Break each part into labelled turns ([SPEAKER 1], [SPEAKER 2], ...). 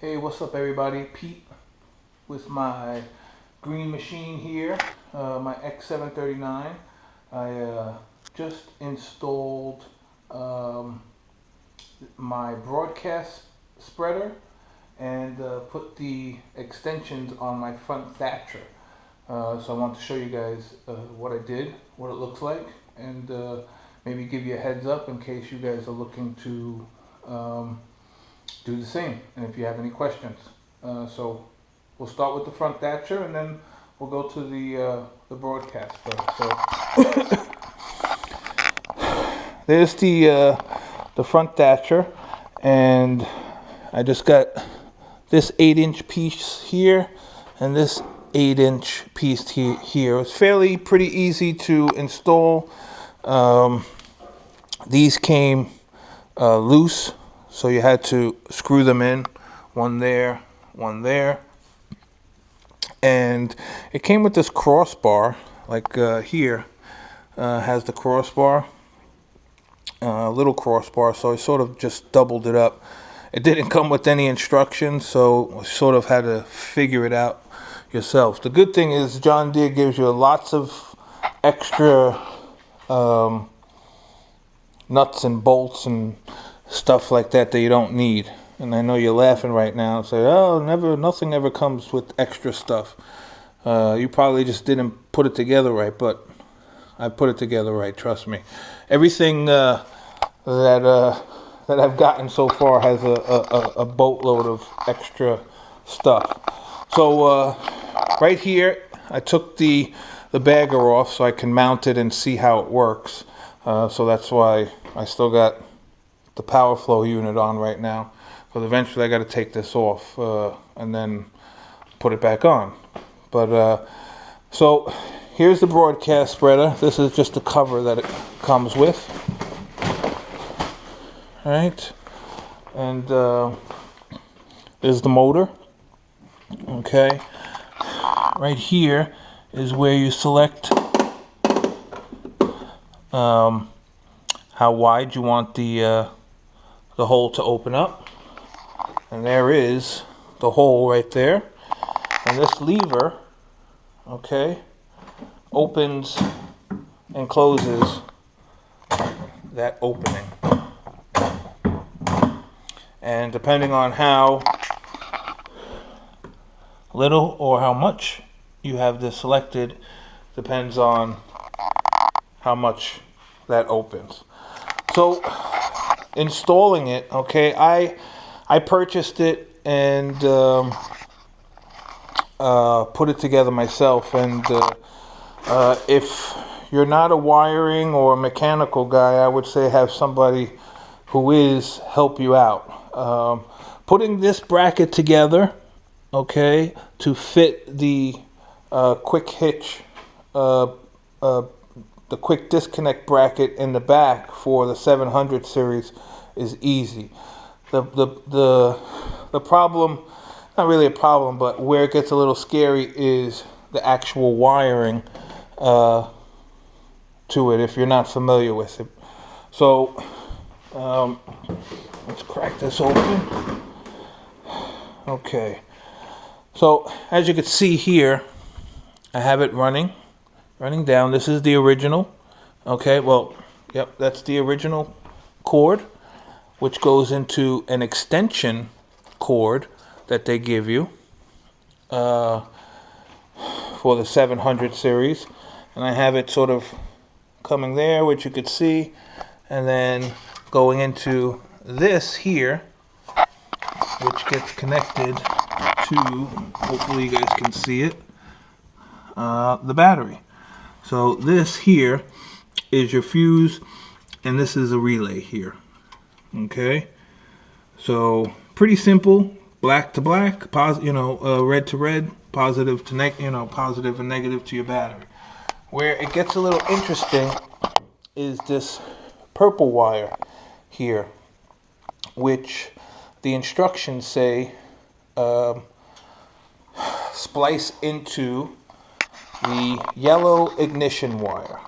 [SPEAKER 1] Hey, what's up everybody? Pete with my green machine here, my X739. I just installed my broadcast spreader and put the extensions on my Front Thatcher. So I want to show you guys what I did, what it looks like, and maybe give you a heads up in case you guys are looking to do the same, and if you have any questions. So we'll start with the Front Thatcher and then we'll go to the broadcast first. So there's the Front Thatcher, and I just got this 8-inch piece here and this 8-inch piece here. It's fairly pretty easy to install. These came loose, so you had to screw them in, one there, and it came with this crossbar, like here has the crossbar, little crossbar, so I sort of just doubled it up. It didn't come with any instructions, so I sort of had to figure it out yourself. The good thing is John Deere gives you lots of extra nuts and bolts and stuff like that you don't need. And I know you're laughing right now and say, oh, nothing ever comes with extra stuff. You probably just didn't put it together right, but I put it together right, trust me. Everything that I've gotten so far has a boatload of extra stuff. So right here, I took the bagger off so I can mount it and see how it works. So that's why I still got the power flow unit on right now, but eventually I got to take this off and then put it back on. But so here's the broadcast spreader. This is just the cover that it comes with. All right, and there's the motor. Okay, right here is where you select how wide you want the hole to open up, and there is the hole right there, and this lever, okay, opens and closes that opening, and depending on how little or how much you have this selected depends on how much that opens. So installing it, okay, I purchased it and put it together myself, and if you're not a wiring or mechanical guy, I would say have somebody who is help you out. Putting this bracket together, okay, to fit the quick hitch, the quick disconnect bracket in the back for the 700 series is easy. The problem, not really a problem, but where it gets a little scary is the actual wiring to it if you're not familiar with it. So let's crack this open. Okay, so as you can see here, I have it running down. This is the original. Okay, well, yep, that's the original cord, which goes into an extension cord that they give you for the 700 series. And I have it sort of coming there, which you could see, and then going into this here, which gets connected to, hopefully you guys can see it, the battery. So this here is your fuse, and this is a relay here. Okay, so pretty simple, black to black, red to red, positive to positive and negative to your battery. Where it gets a little interesting is this purple wire here, which the instructions say splice into the yellow ignition wire.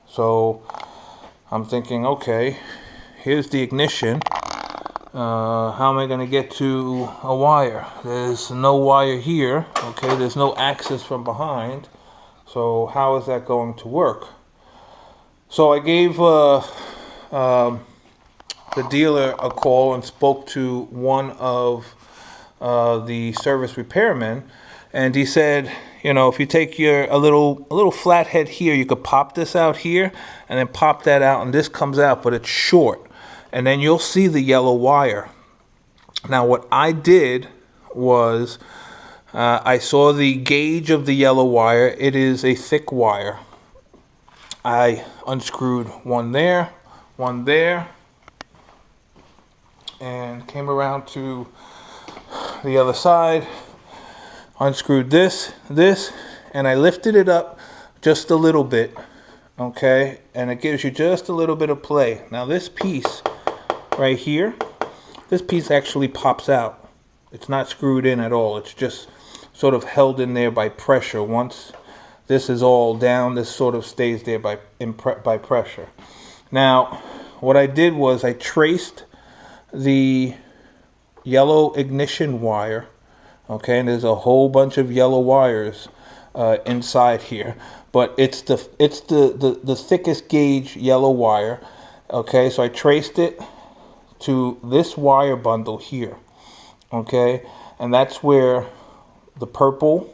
[SPEAKER 1] So I'm thinking, okay, here's the ignition, how am I going to get to a wire? There's no wire here, okay? There's no access from behind. So how is that going to work? So I gave the dealer a call and spoke to one of the service repairmen, and he said, you know, if you take a little flathead here, you could pop this out here and then pop that out, and this comes out, but it's short. And then you'll see the yellow wire. Now what I did was I saw the gauge of the yellow wire. It is a thick wire. I unscrewed one there, and came around to the other side, unscrewed this, and I lifted it up just a little bit, okay? And it gives you just a little bit of play. Now this piece right here, this piece actually pops out. It's not screwed in at all. It's just sort of held in there by pressure. Once this is all down, this sort of stays there by pressure. Now, what I did was I traced the yellow ignition wire, okay, and there's a whole bunch of yellow wires inside here, but it's the thickest gauge yellow wire, okay. So I traced it to this wire bundle here, okay, and that's where the purple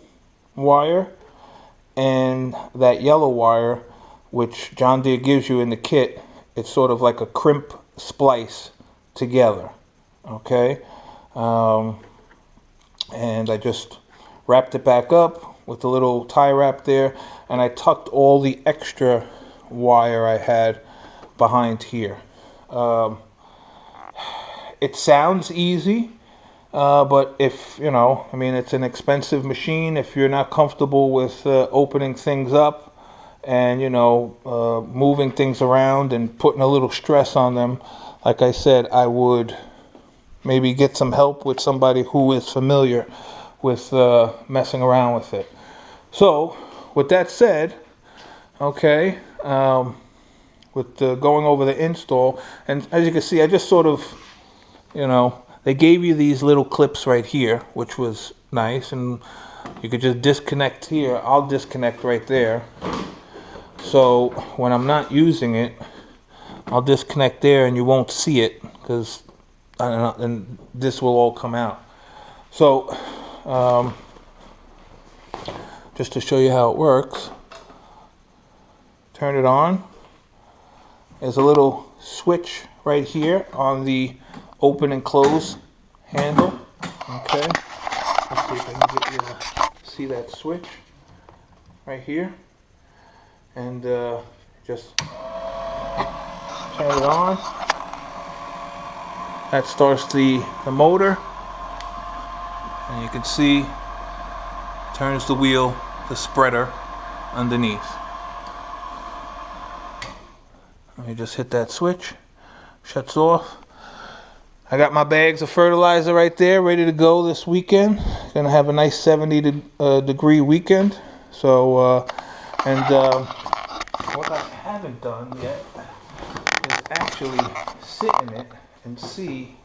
[SPEAKER 1] wire and that yellow wire, which John Deere gives you in the kit, it's sort of like a crimp splice together, okay. And I just wrapped it back up with a little tie wrap there, and I tucked all the extra wire I had behind here. It sounds easy, but if, you know, I mean, it's an expensive machine. If you're not comfortable with opening things up and, you know, moving things around and putting a little stress on them, like I said, I would maybe get some help with somebody who is familiar with messing around with it. So, with that said, okay, with going over the install, and as you can see, I just sort of, you know, they gave you these little clips right here, which was nice, and you could just disconnect here. I'll disconnect right there. So when I'm not using it, I'll disconnect there and you won't see it, because I don't know, and this will all come out. So just to show you how it works, turn it on. There's a little switch right here on the open and close handle, okay. Let's see if I can get you to see that switch right here, and just turn it on. That starts the motor, and you can see turns the wheel, the spreader underneath. Let me just hit that switch, shuts off. I got my bags of fertilizer right there, ready to go this weekend. Gonna have a nice 70 degree weekend. So, what I haven't done yet is actually sit in it and see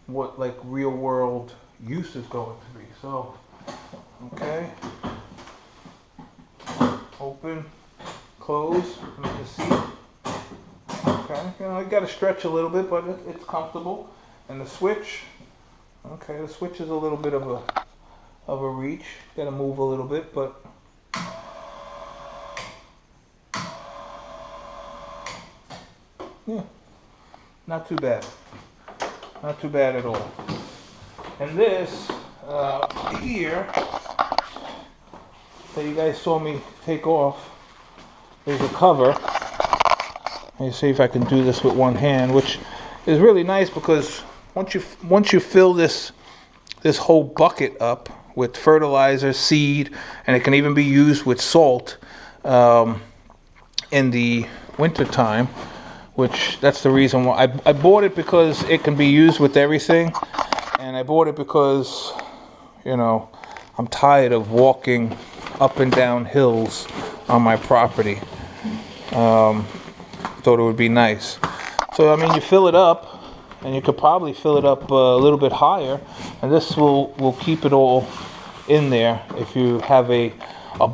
[SPEAKER 1] what like real world use is going to be. So, okay, open, close, let me see. Okay, you know, I got to stretch a little bit, but it's comfortable. And the switch, okay, the switch is a little bit of a reach. Got to move a little bit, but yeah, not too bad. Not too bad at all. And this here that you guys saw me take off, there's a cover. Let me see if I can do this with one hand, which is really nice because once you fill this whole bucket up with fertilizer, seed, and it can even be used with salt in the winter time, which that's the reason why I bought it, because it can be used with everything, and I bought it because, you know, I'm tired of walking up and down hills on my property. Thought it would be nice. So I mean, you fill it up, and you could probably fill it up a little bit higher, and this will keep it all in there if you have a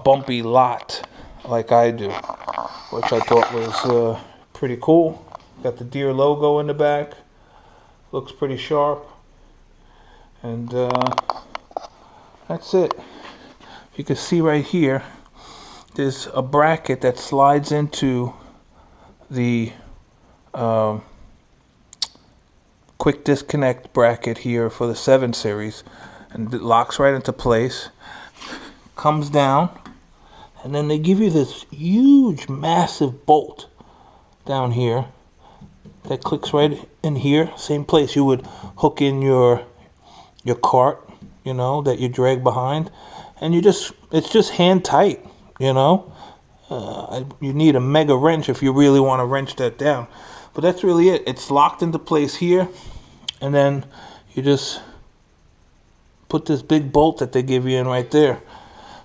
[SPEAKER 1] bumpy lot like I do, which I thought was pretty cool. Got the deer logo in the back, looks pretty sharp, and that's it. You can see right here there's a bracket that slides into the quick disconnect bracket here for the 7 series, and it locks right into place, comes down, and then they give you this huge massive bolt down here that clicks right in here, same place you would hook in your cart, you know, that you drag behind, and it's just hand tight, you know. You need a mega wrench if you really want to wrench that down, but that's really it. It's locked into place here, and then you just put this big bolt that they give you in right there.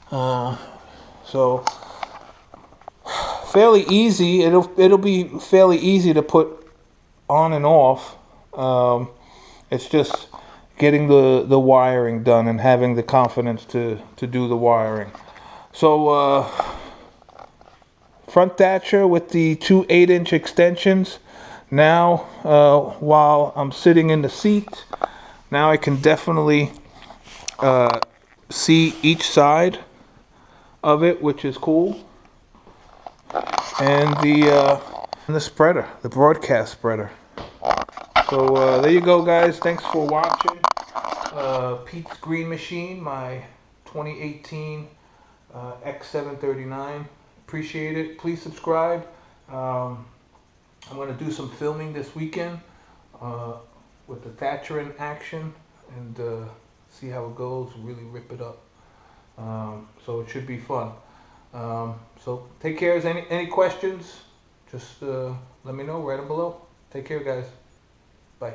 [SPEAKER 1] So fairly easy. It'll be fairly easy to put on and off. It's just getting the wiring done and having the confidence to do the wiring. So Front Thatcher with the 2 8-inch extensions. Now while I'm sitting in the seat, now I can definitely see each side of it, which is cool. And the spreader, the broadcast spreader. So there you go, guys. Thanks for watching. Pete's Green Machine, my 2018 X739. Appreciate it. Please subscribe. I'm going to do some filming this weekend with the Thatcher in action, and see how it goes. Really rip it up. So it should be fun. So take care. Any questions, just let me know. Write them below. Take care, guys. Bye.